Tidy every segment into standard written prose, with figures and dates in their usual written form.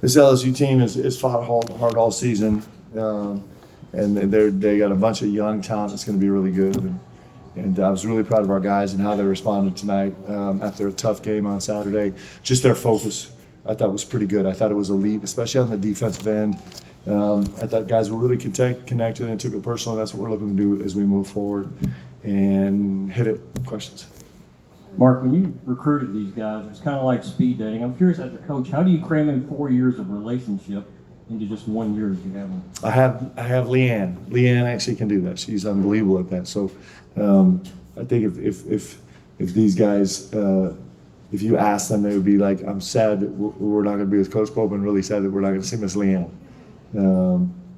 This LSU team has fought hard all season, and they got a bunch of young talent that's going to be really good. And I was really proud of our guys and how they responded tonight after a tough game on Saturday. Just their focus, I thought, was pretty good. I thought it was elite, especially on the defensive end. I thought guys were really connected and took it personal. That's what we're looking to do as we move forward and hit it. Questions? Mark, when you recruited these guys, it's kind of like speed dating. I'm curious, as a coach, how do you cram in 4 years of relationship into just 1 year as you have them? I have Leanne. Leanne actually can do that. She's unbelievable at that. So I think if these guys, if you ask them, they would be like, I'm sad that we're not going to be with Coach Pope, and really sad that we're not going to see Miss Leanne.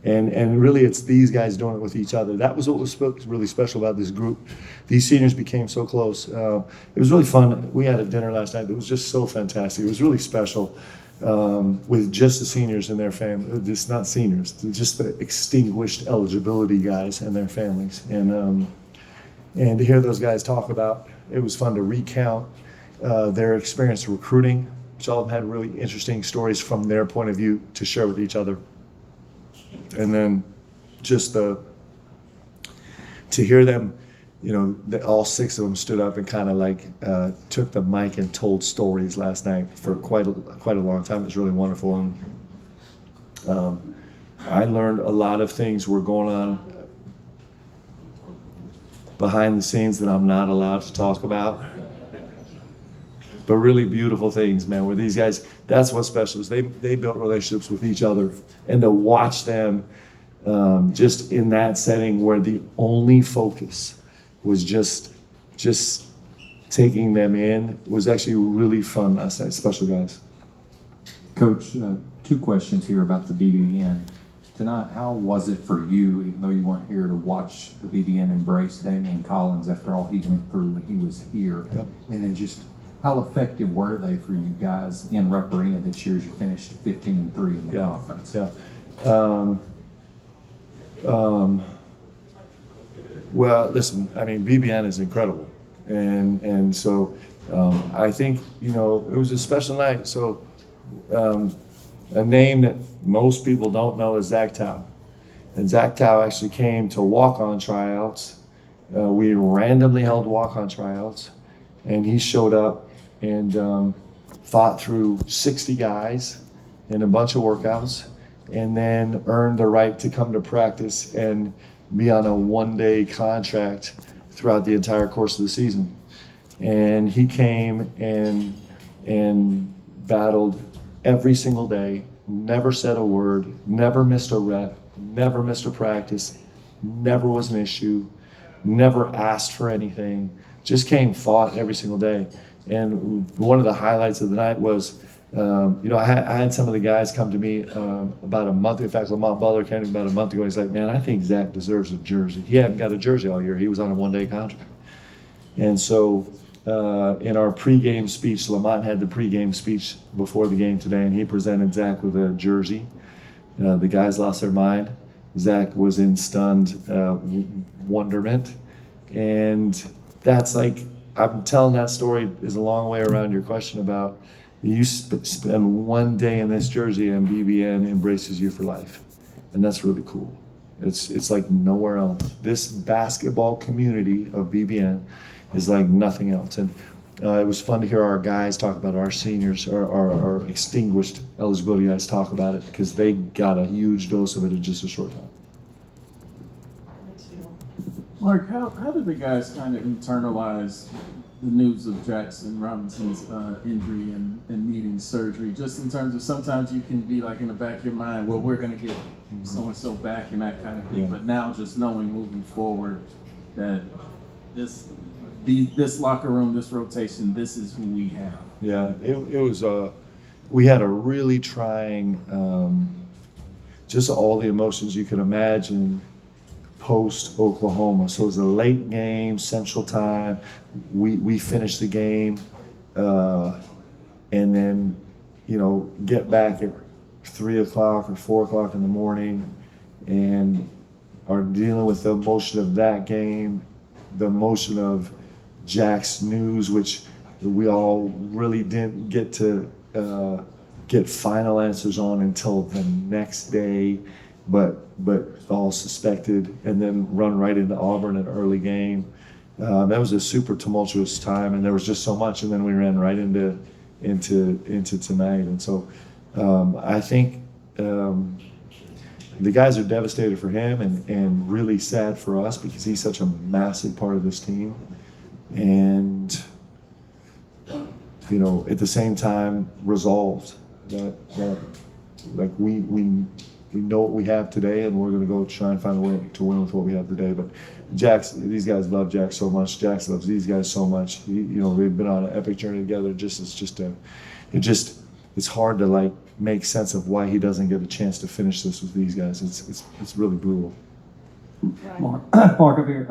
And really, it's these guys doing it with each other. That was what was really special about this group. These seniors became so close. It was really fun. We had a dinner last night. It was just so fantastic. It was really special with just the seniors and their family. Just not seniors, just the extinguished eligibility guys and their families. And to hear those guys talk about, it was fun to recount their experience recruiting, which all of them had really interesting stories from their point of view to share with each other. And then just to hear them, all 6 of them stood up and kind of like took the mic and told stories last night for quite a long time. It was really wonderful. And I learned a lot of things were going on behind the scenes that I'm not allowed to talk about. But really beautiful things, man, where these guys, that's what's special, is they built relationships with each other. And to watch them just in that setting where the only focus was just taking them in was actually really fun last night. Special guys. Coach, 2 questions here about the BBN. Tonight, how was it for you, even though you weren't here, to watch the BBN embrace Damian Collins after all he went through when he was here? Yep. And then just how effective were they for you guys in Rupp Arena this year as you finished 15-3 in the conference? Yeah. Well, listen, I mean, BBN is incredible. And so I think, it was a special night. So a name that most people don't know is Zach Tao. And Zach Tao actually came to walk-on tryouts. We randomly held walk-on tryouts. And he showed up and fought through 60 guys in a bunch of workouts, and then earned the right to come to practice and be on a 1-day contract throughout the entire course of the season. And he came and battled every single day, never said a word, never missed a rep, never missed a practice, never was an issue, never asked for anything, just came, fought every single day. And one of the highlights of the night was, I had some of the guys come to me about a month. In fact, Lamont Butler came to me about a month ago. He's like, man, I think Zach deserves a jersey. He hadn't got a jersey all year. He was on a 1-day contract. And so in our pregame speech, Lamont had the pregame speech before the game today, and he presented Zach with a jersey. The guys lost their mind. Zach was in stunned wonderment. And that's like, I'm telling that story is a long way around your question about you spend 1 day in this jersey and BBN embraces you for life. And that's really cool. It's like nowhere else. This basketball community of BBN is like nothing else. And it was fun to hear our guys talk about our seniors, our extinguished eligibility guys talk about it, because they got a huge dose of it in just a short time. Mark, how did the guys kind of internalize the news of Jackson Robinson's injury and needing surgery? Just in terms of, sometimes you can be like in the back of your mind, well, we're going to get so-and-so back and that kind of thing. Yeah. But now just knowing moving forward that this locker room, this rotation, this is who we have. Yeah, it was, we had a really trying, just all the emotions you can imagine post Oklahoma. So it was a late game, Central Time. We finished the game, and then, get back at 3 o'clock or 4 o'clock in the morning, and are dealing with the emotion of that game, the emotion of Jack's news, which we all really didn't get to get final answers on until the next day, but all suspected, and then run right into Auburn an early game. That was a super tumultuous time, and there was just so much, and then we ran right into tonight. And so I think the guys are devastated for him and really sad for us because he's such a massive part of this team. And at the same time, resolved that like we know what we have today, and we're going to go try and find a way to win with what we have today. But these guys love Jack so much. Jax loves these guys so much. They've been on an epic journey together. It's hard to like make sense of why he doesn't get a chance to finish this with these guys. It's really brutal. Mark over here.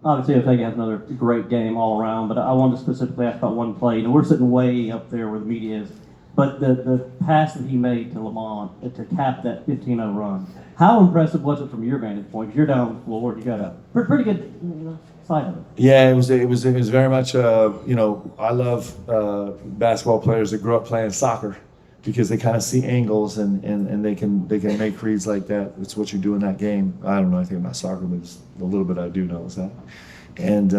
Obviously, I think he has another great game all around, but I wanted to specifically ask about one play. We're sitting way up there where the media is, but the pass that he made to Lamont to cap that 15-0 run, how impressive was it from your vantage point? 'Cause you're down on the floor, you got a pretty good side of it. Yeah, it was very much. I love basketball players that grew up playing soccer because they kind of see angles and they can make reads like that. It's what you do in that game. I don't know anything about soccer, but the little bit I do know is that. And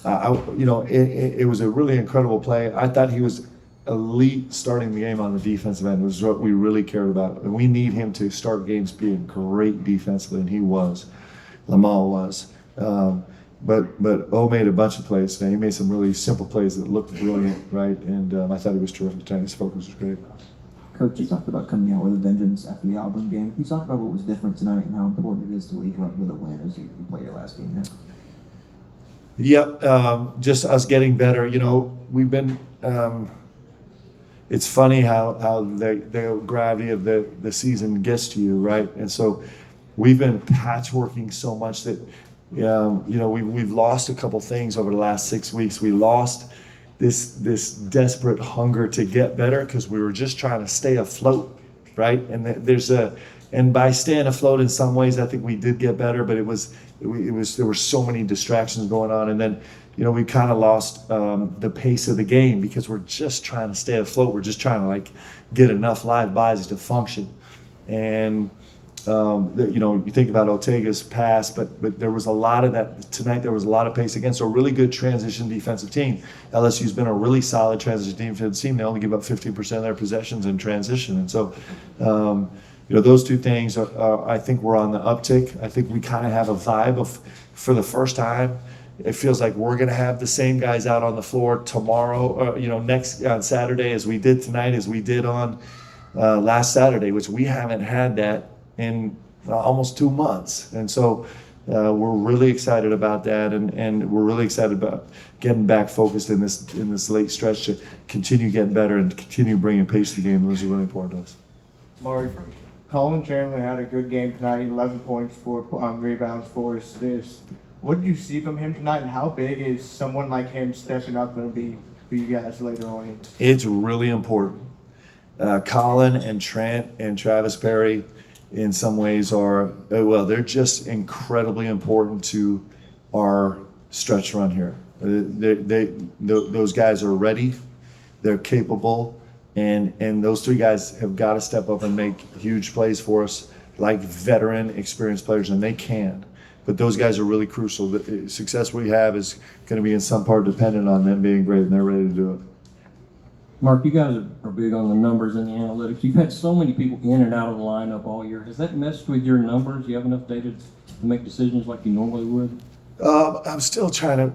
it was a really incredible play. I thought he was elite starting the game on the defensive end. It was what we really cared about, and we need him to start games being great defensively, and he was. Lamont was. But O made a bunch of plays today. He made some really simple plays that looked brilliant, right? And I thought he was terrific today. His focus was great. Coach, you talked about coming out with a vengeance after the Auburn game. Can you talk about what was different tonight and how important it is to leave with a win as you play your last game now? Yep, just us getting better. We've been. It's funny how the gravity of the season gets to you, right? And so we've been patchworking so much that we've lost a couple things over the last 6 weeks. We lost this desperate hunger to get better because we were just trying to stay afloat, right? And and by staying afloat in some ways, I think we did get better, but there were so many distractions going on, and then we kind of lost the pace of the game because we're just trying to stay afloat. We're just trying to get enough live bodies to function, and you think about Ortega's pass, but there was a lot of that tonight. There was a lot of pace against a really good transition defensive team. LSU's been a really solid transition defensive team. They only give up 15% of their possessions in transition, and so those two things I think we're on the uptick. I think we kind of have a vibe of, for the first time, it feels like we're going to have the same guys out on the floor tomorrow, next on Saturday as we did tonight, as we did on last Saturday, which we haven't had that in almost 2 months. And so we're really excited about that, and we're really excited about getting back focused in this late stretch to continue getting better and continue bringing pace to the game. Those are really important to us. Mark, Colin Chandler had a good game tonight, 11 points, 4 rebounds, 4 assists. What did you see from him tonight, and how big is someone like him stepping up going to be for you guys later on? It's really important. Colin and Trent and Travis Perry in some ways they're just incredibly important to our stretch run here. Those guys are ready, they're capable, and those 3 guys have got to step up and make huge plays for us like veteran, experienced players, and they can. But those guys are really crucial. The success we have is going to be in some part dependent on them being great, and they're ready to do it. Mark, you guys are big on the numbers and the analytics. You've had so many people in and out of the lineup all year. Has that messed with your numbers? Do you have enough data to make decisions like you normally would? I'm still trying to,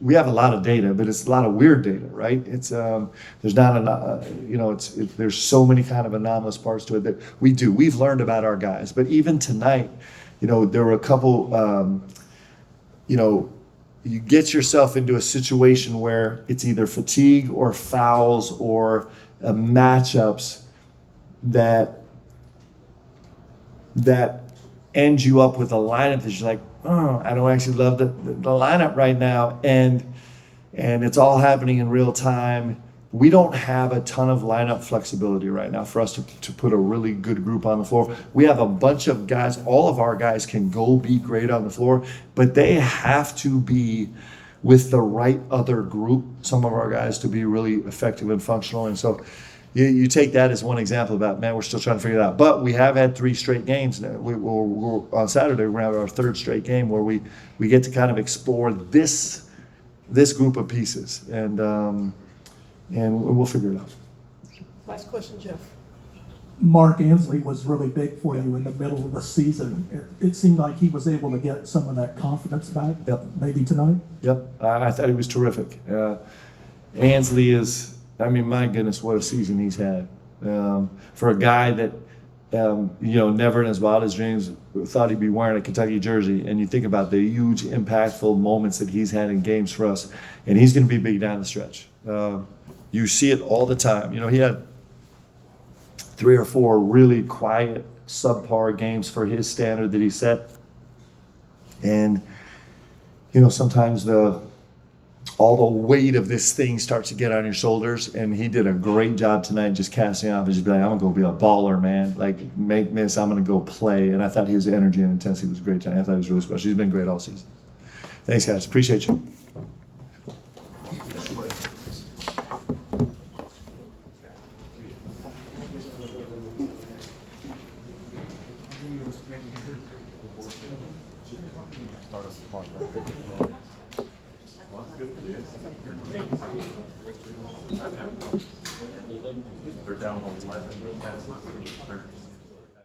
we have a lot of data, but it's a lot of weird data, right? It's there's not enough, there's so many kind of anomalous parts to it that we've learned about our guys. But even tonight, there were a couple, you get yourself into a situation where it's either fatigue or fouls or matchups that end you up with a lineup that you're like, oh, I don't actually love the lineup right now, and it's all happening in real time. We don't have a ton of lineup flexibility right now for us to put a really good group on the floor. We have a bunch of guys, all of our guys can go be great on the floor, but they have to be with the right other group, some of our guys to be really effective and functional. And so you take that as one example about, man, we're still trying to figure it out. But we have had 3 straight games. We're on Saturday, we're going to have our 3rd straight game where we get to kind of explore this group of pieces. And we'll figure it out. Last question, Jeff. Mark Ansley was really big for you in the middle of the season. It seemed like he was able to get some of that confidence back, Yep. maybe tonight. Yep, I thought he was terrific. Ansley is, I mean, my goodness, what a season he's had. For a guy that, never in his wildest dreams thought he'd be wearing a Kentucky jersey, and you think about the huge, impactful moments that he's had in games for us, and he's going to be big down the stretch. You see it all the time. He had 3 or 4 really quiet, subpar games for his standard that he set. And, sometimes all the weight of this thing starts to get on your shoulders. And he did a great job tonight just casting off and just be like, I'm going to go be a baller, man. Like, make this, I'm going to go play. And I thought his energy and intensity was great tonight. I thought he was really special. He's been great all season. Thanks, guys. Appreciate you. They're down on 11.